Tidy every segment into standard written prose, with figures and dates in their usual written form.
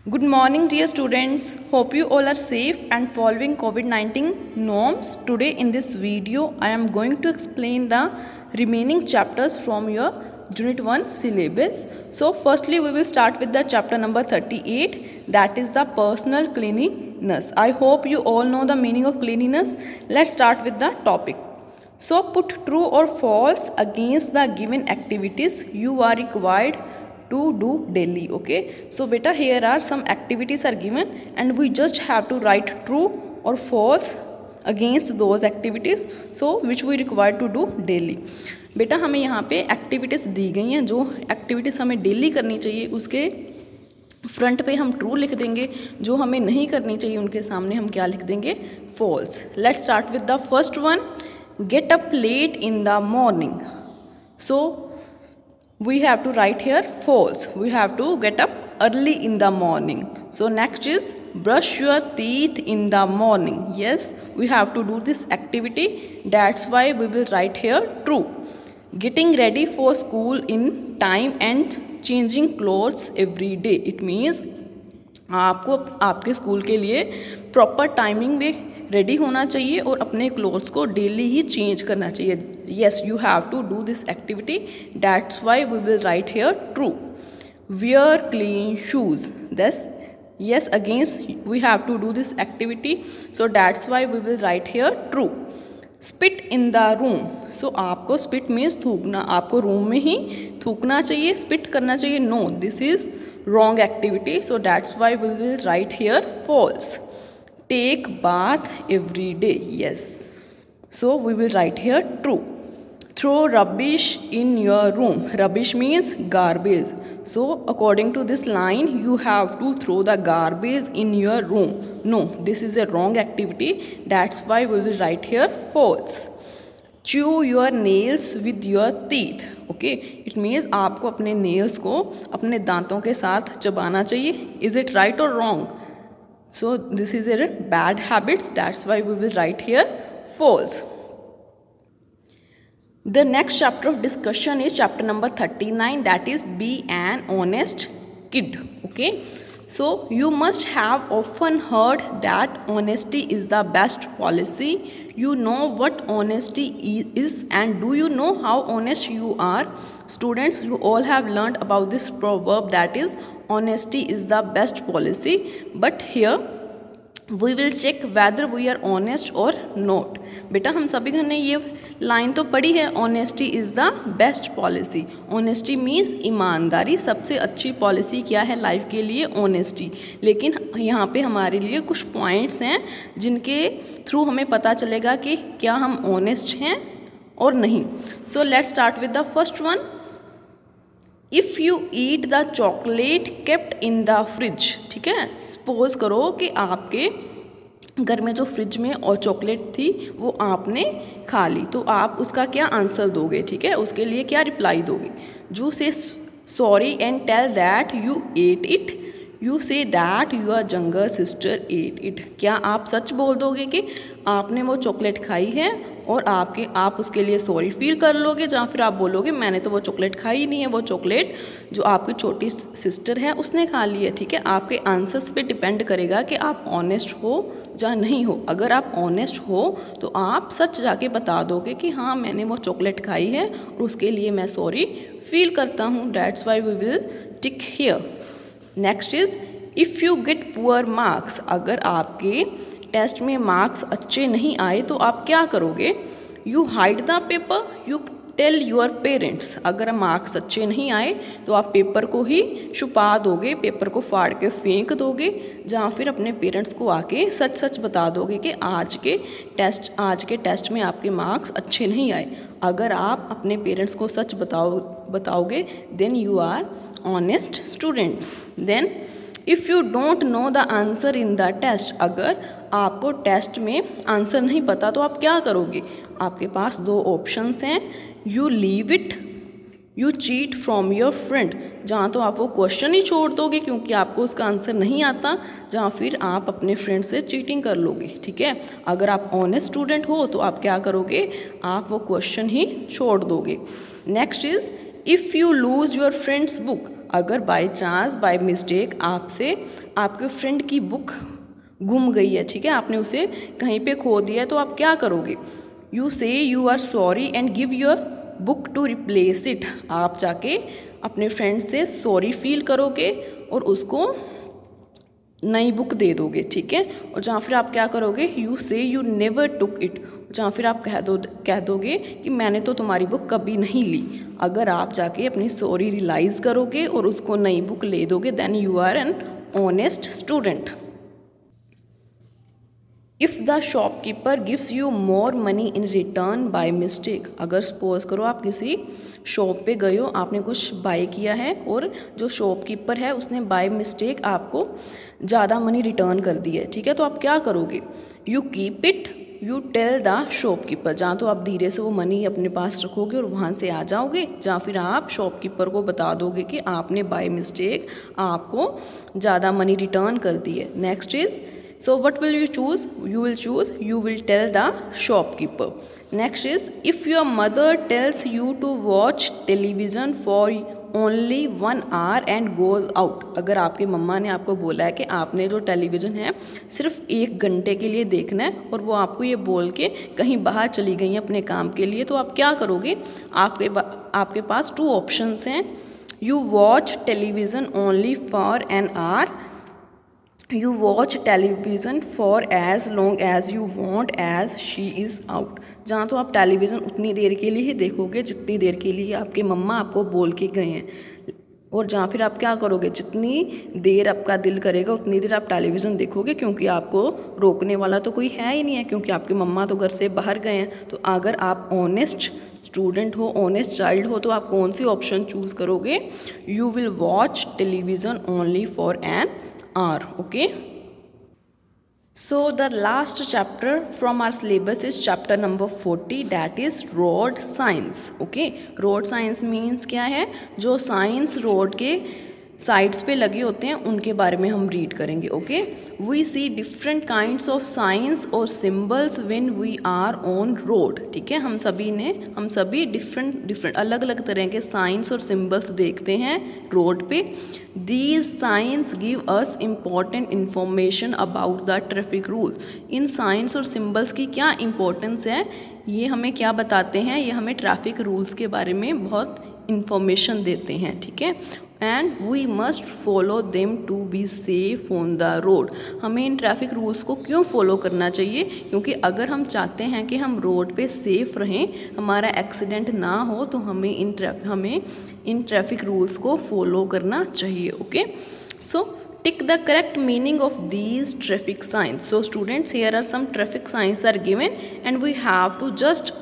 Good morning, dear students. Hope you all are safe and following COVID-19 norms. Today in this video, I am going to explain the remaining chapters from your Unit 1 syllabus. So firstly, we will start with the chapter number 38, that is the personal cleanliness. I hope you all know the meaning of cleanliness. Let's start with the topic. So put true or false against the given activities you are required to do daily. Okay, so beta, here are some activities are given and we just have to write true or false against those activities so which we required to do daily. बेटा हमें यहाँ पे activities दी गई हैं, जो activities हमें daily करनी चाहिए उसके फ्रंट पे हम ट्रू लिख देंगे, जो हमें नहीं करनी चाहिए उनके सामने हम क्या लिख देंगे, false. Let's start with the first one, get up late in the morning. So we have to write here false. We have to get up early in the morning. So next is brush your teeth in the morning. Yes, we have to do this activity. That's why we will write here true. Getting ready for school in time and changing clothes every day. It means आपको आपके school के लिए proper timing में ready होना चाहिए और अपने clothes को डेली ही चेंज करना चाहिए. Yes, you have to do this activity. That's why we will write here true. Wear clean shoes. दस yes, against we have to do this activity, so that's why we will write here true. Spit in the room. so आपको spit means थूकना, आपको room में ही थूकना चाहिए, spit करना चाहिए. no, this is wrong activity, so that's why we will write here false. Take bath every day. Yes, so we will write here true. Throw rubbish in your room. Rubbish means garbage. So according to this line, you have to throw the garbage in your room. No, this is a wrong activity. That's why we will write here false. Chew your nails with your teeth. Okay, it means आपको अपने nails को अपने दांतों के साथ चबाना चाहिए. Is it right or wrong? So this is a bad habits. That's why we will write here false. The next chapter of discussion is chapter number 39, that is be an honest kid. Okay, so you must have often heard that honesty is the best policy. You know what honesty is, and do you know how honest you are? Students, you all have learned about this proverb, that is honesty is the best policy. But here we will check whether we are honest or not. बेटा हम सभी ने ये line तो पढ़ी है, honesty is the best policy. Honesty means ईमानदारी. सबसे अच्छी पॉलिसी क्या है लाइफ के लिए? ऑनेस्टी. लेकिन यहाँ पे हमारे लिए कुछ पॉइंट्स हैं जिनके थ्रू हमें पता चलेगा कि क्या हम ऑनेस्ट हैं और नहीं. सो let's start with the first one. If you eat the chocolate kept in the fridge. ठीक है, सपोज करो कि आपके घर में जो फ्रिज में और चॉकलेट थी वो आपने खा ली, तो आप उसका क्या आंसर दोगे? ठीक है, उसके लिए क्या रिप्लाई दोगे? You say sorry and tell that you ate it. You say that your younger sister ate it. क्या आप सच बोल दोगे कि आपने वो चॉकलेट खाई है और आप उसके लिए सॉरी फील कर लोगे, या फिर आप बोलोगे मैंने तो वो चॉकलेट खाई नहीं है, वो चॉकलेट जो आपकी छोटी सिस्टर है उसने खा ली है. ठीक है, आपके आंसर्स पे डिपेंड करेगा कि आप ऑनेस्ट हो या नहीं हो. अगर आप ऑनेस्ट हो तो आप सच जाके बता दोगे कि हाँ मैंने वो चॉकलेट खाई है और उसके लिए मैं सॉरी फील करता हूँ. That's why we will tick here. Next is if you get poor marks. अगर आपके टेस्ट में मार्क्स अच्छे नहीं आए तो आप क्या करोगे? You hide the paper. You tell your parents. अगर मार्क्स अच्छे नहीं आए तो आप पेपर को ही छुपा दोगे, पेपर को फाड़ के फेंक दोगे, जहाँ फिर अपने पेरेंट्स को आके सच सच बता दोगे कि आज के टेस्ट में आपके मार्क्स अच्छे नहीं आए. अगर आप अपने पेरेंट्स को सच बताओगे then you are honest students. Then if you don't know the answer in the test. अगर आपको टेस्ट में आंसर नहीं पता तो आप क्या करोगे? आपके पास दो ऑप्शंस हैं, you leave it, you cheat from your friend. जहाँ तो आप वो क्वेश्चन ही छोड़ दोगे क्योंकि आपको उसका आंसर नहीं आता, जहाँ फिर आप अपने फ्रेंड से चीटिंग कर लोगे. ठीक है, अगर आप ऑनेस्ट स्टूडेंट हो तो आप क्या करोगे? आप वो क्वेश्चन ही छोड़ दोगे. Next is if you lose your friends book. अगर बाय चांस बाय मिस्टेक आपसे आपके फ्रेंड की बुक गुम गई है, ठीक है, आपने उसे कहीं पे खो दिया है, तो आप क्या करोगे? You say you are sorry and give your book to replace it. आप जाके अपने फ्रेंड से सॉरी फील करोगे और उसको नई बुक दे दोगे, ठीक है। और जहाँ फिर आप क्या करोगे? You say you never took it. जहाँ फिर आप कह दोगे कि मैंने तो तुम्हारी बुक कभी नहीं ली। अगर आप जाके अपनी सॉरी रियलाइज़ करोगे और उसको नई बुक ले दोगे, then you are an honest student. If the shopkeeper gives you more money in return by mistake. अगर सपोज करो आप किसी शॉप पे गए हो, आपने कुछ बाय किया है और जो शॉपकीपर है उसने बाय मिस्टेक आपको ज़्यादा मनी रिटर्न कर दी है, ठीक है, तो आप क्या करोगे? You keep it, you tell the shopkeeper. जहाँ तो आप धीरे से वो मनी अपने पास रखोगे और वहाँ से आ जाओगे, जहाँ फिर आप शॉपकीपर को बता दोगे कि आपने बाय मिस्टेक आपको ज़्यादा मनी रिटर्न कर दी है। Next is, so what will you choose? You will tell the shopkeeper. Next is, if your mother tells you to watch television for only 1 hour and goes out। अगर आपके मम्मा ने आपको बोला है कि आपने जो टेलीविज़न है सिर्फ 1 घंटे के लिए देखना है और वो आपको ये बोल के कहीं बाहर चली गई हैं अपने काम के लिए, तो आप क्या करोगे? आपके पास 2 ऑप्शंस हैं। You watch television only for an hour, you watch television for as long as you want as she is out। जहाँ तो आप टेलीविज़न उतनी देर के लिए ही देखोगे जितनी देर के लिए आपके मम्मा आपको बोल के गए हैं, और जहाँ फिर आप क्या करोगे? जितनी देर आपका दिल करेगा उतनी देर आप टेलीविज़न देखोगे, क्योंकि आपको रोकने वाला तो कोई है ही नहीं है, क्योंकि आपके मम्मा तो घर से बाहर गए हैं। तो अगर आप ऑनेस्ट स्टूडेंट हो, ऑनेस्ट चाइल्ड हो, तो आप कौन सी ऑप्शन चूज़ करोगे? You will watch television only for an hour, okay? So the last chapter from our syllabus is chapter number 40, that is road signs, okay? road signs means क्या है? जो science road के sides पे लगे होते हैं उनके बारे में हम रीड करेंगे, okay? We see different kinds of signs और symbols when we are on road, ठीक है। हम सभी डिफरेंट अलग अलग तरह के साइंस और सिम्बल्स देखते हैं रोड पे। These signs give us important information about the traffic rule. In science और सिम्बल्स की क्या इम्पोर्टेंस है? ये हमें क्या बताते हैं? ये हमें ट्रैफिक रूल्स के बारे में बहुत इंफॉर्मेशन देते हैं, ठीक है। And we must follow them to be safe on the road. हमें इन ट्रैफिक रूल्स को क्यों फॉलो करना चाहिए? क्योंकि अगर हम चाहते हैं कि हम रोड पे सेफ रहें, हमारा एक्सीडेंट ना हो, तो हमें इन ट्रैफिक रूल्स को फॉलो करना चाहिए, okay? So tick the correct meaning of these traffic signs. So students, here are some traffic signs are given and we have to just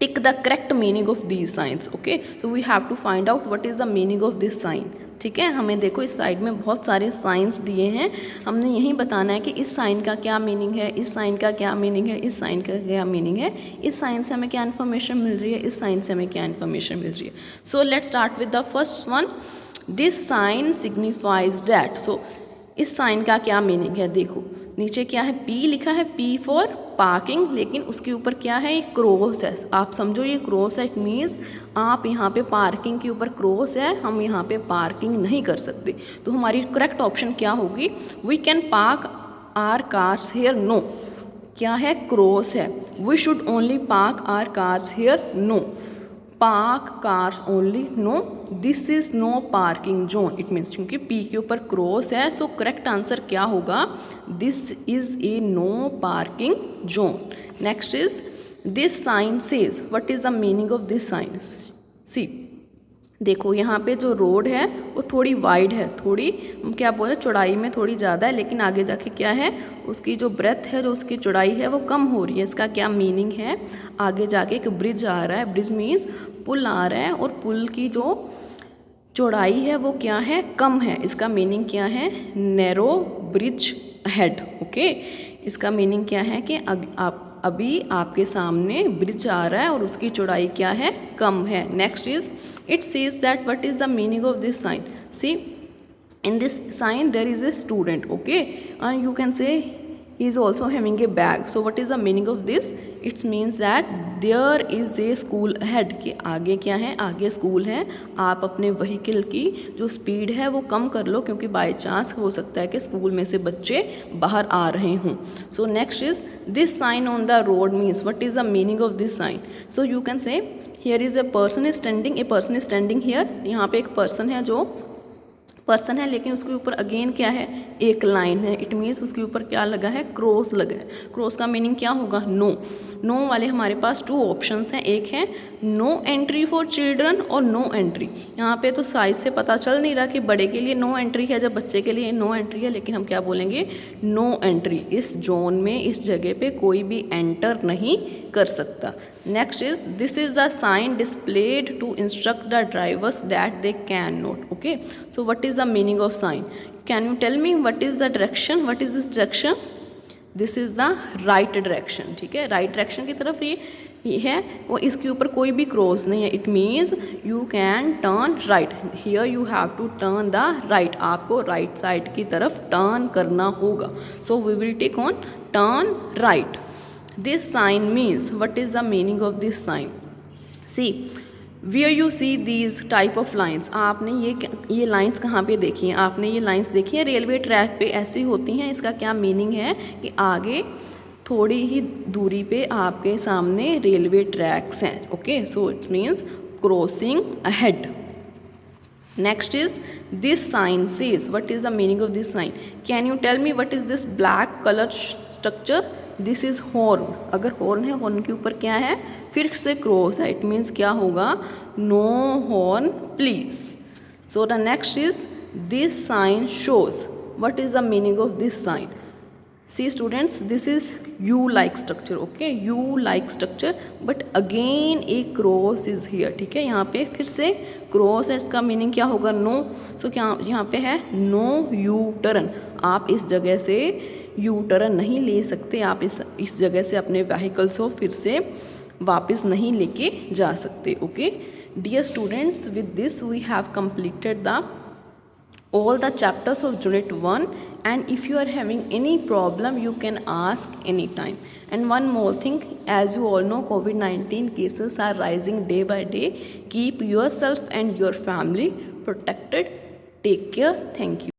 tick the correct meaning of these signs, okay? So we have to find out what is the meaning of this sign, ठीक है। हमें देखो इस side में बहुत सारे science दिए हैं, हमने यही बताना है कि इस साइन का क्या मीनिंग है, इस साइन का क्या मीनिंग है, इस साइन का क्या मीनिंग है, इस साइन से हमें क्या इन्फॉर्मेशन मिल रही है, इस साइन से हमें क्या इन्फॉर्मेशन मिल रही है। So let's start with the first one. This sign signifies that. So इस साइन का क्या मीनिंग है? देखो नीचे क्या है? पी लिखा है, पी फॉर पार्किंग, लेकिन उसके ऊपर क्या है? एक क्रॉस है। आप समझो ये क्रॉस है, इट मीन्स आप यहाँ पे पार्किंग के ऊपर क्रॉस है, हम यहाँ पे पार्किंग नहीं कर सकते। तो हमारी करेक्ट ऑप्शन क्या होगी? We can park our cars here, no. क्या है? क्रॉस है। We should only park our cars here, no. Park cars only, no. This is no parking zone, it means क्योंकि पी के ऊपर क्रॉस है, so correct answer क्या होगा? This is a no parking zone. Next is this sign says, what is the meaning of this sign? See देखो यहाँ पे जो रोड है वो थोड़ी वाइड है, थोड़ी क्या बोले चौड़ाई में थोड़ी ज़्यादा है, लेकिन आगे जाके क्या है? उसकी जो ब्रेथ है, जो उसकी चौड़ाई है वो कम हो रही है। इसका क्या मीनिंग है? आगे जाके एक ब्रिज आ रहा है, ब्रिज मीन्स पुल आ रहा है, और पुल की जो चौड़ाई है वो क्या है? कम है। इसका मीनिंग क्या है? Narrow bridge head, okay. इसका मीनिंग क्या है कि अभी आपके सामने ब्रिज आ रहा है और उसकी चौड़ाई क्या है? कम है। Next is it says that what is the meaning of this sign? See in this sign there is a student, okay, and you can say he is also having a bag. So what is the meaning of this? It means that there is a school ahead, कि आगे क्या है, आगे school है, आप अपने vehicle की जो स्पीड है वो कम कर लो, क्योंकि बाय चांस हो सकता है कि स्कूल में से बच्चे बाहर आ रहे हों. So next is this sign on the road means, what is the meaning of this sign? So you can say here is a person is standing, a person is standing here. यहाँ पे एक person है, जो person है, लेकिन उसके ऊपर again क्या है, एक लाइन है. इट मीन्स उसके ऊपर क्या लगा है, क्रॉस लगा है. क्रॉस का मीनिंग क्या होगा? नो. नो वाले हमारे पास 2 ऑप्शंस हैं, एक है नो एंट्री फॉर चिल्ड्रन और नो एंट्री. यहाँ पे तो साइज से पता चल नहीं रहा कि बड़े के लिए नो एंट्री है जब बच्चे के लिए नो एंट्री है, लेकिन हम क्या बोलेंगे, नो एंट्री. इस जोन में, इस जगह पे कोई भी एंटर नहीं कर सकता. Next is this is the sign displayed to instruct the drivers that they can not. Okay, so what is the meaning of sign? Can you tell me what is the direction? What is this direction? This is the right direction. ठीक है, right direction की तरफ ये है, और इसके ऊपर कोई भी क्रॉस नहीं है. It means you can turn right. Here you have to turn the right. आपको राइट साइड की तरफ टर्न करना होगा. So we will take on turn right. This sign means, what is the meaning of this sign? See where you see these type of lines. आपने ये lines कहाँ पे देखी हैं? आपने ये लाइन्स देखी हैं रेलवे ट्रैक पे, ऐसी होती हैं. इसका क्या मीनिंग है कि आगे थोड़ी ही दूरी पे आपके सामने रेलवे ट्रैक्स हैं. Okay, so it means crossing ahead. Next is this sign says, what is the meaning of this sign? Can you tell me what is this black colour structure? This is horn. अगर horn है, horn के ऊपर क्या है, फिर से cross है. It means क्या होगा, no horn please. So the next is this sign shows, what is the meaning of this sign? See students, this is U-like structure. Okay, U-like structure, but again a cross is here. ठीक है, यहाँ पे फिर से cross है. इसका meaning क्या होगा, नो. सो क्या यहाँ पे है, नो यू टर्न. आप इस जगह से यू टर्न नहीं ले सकते. आप इस जगह से अपने व्हीकल्स को फिर से वापस नहीं लेके जा सकते. Okay dear students, with this we have completed the all the chapters of unit 1, and if you are having any problem you can ask anytime. And one more thing, as you all know, COVID-19 cases are rising day by day. Keep yourself and your family protected. Take care. Thank you.